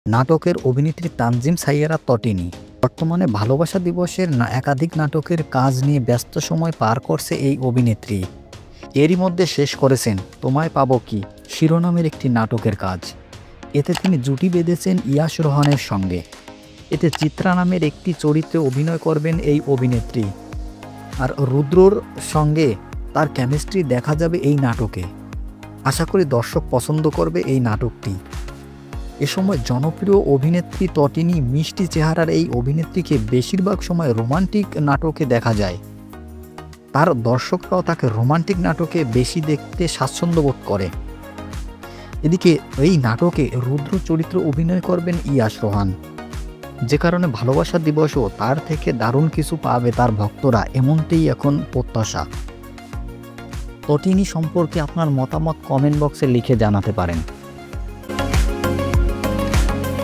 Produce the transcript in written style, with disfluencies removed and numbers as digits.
নাটকের অভিনেত্রী তানজিম সাইয়ারা তটিনী বর্তমানে ভালোবাসা দিবসের একাধিক নাটকের কাজ নিয়ে ব্যস্ত সময় পার করছে এই অভিনেত্রী। এরই মধ্যে শেষ করেছেন তোমায় পাবো কি শিরোনামের একটি নাটকের কাজ। এতে তিনি জুটি বেঁধেছেন ইয়াশ রোহানের সঙ্গে। এতে চিত্রা নামের একটি চরিত্রে অভিনয় করবেন এই অভিনেত্রী। আর রুদ্রর সঙ্গে তার কেমিস্ট্রি দেখা যাবে এই নাটকে। আশা করি দর্শক পছন্দ করবে এই নাটকটি। এ সময় জনপ্রিয় অভিনেত্রী তটিনী মিষ্টি চেহারার এই অভিনেত্রীকে বেশিরভাগ সময় রোমান্টিক নাটকে দেখা যায়। তার দর্শকরাও তাকে রোমান্টিক নাটকে বেশি দেখতে স্বাচ্ছন্দ্য বোধ করে। এদিকে এই নাটকে রুদ্র চরিত্রে অভিনয় করবেন ইয়াশ রোহান, যে কারণে ভালোবাসা দিবসও তার থেকে দারুণ কিছু পাবে তার ভক্তরা, এমনটাই এখন প্রত্যাশা। তটিনী সম্পর্কে আপনার মতামত কমেন্ট বক্সে লিখে জানাতে পারেন।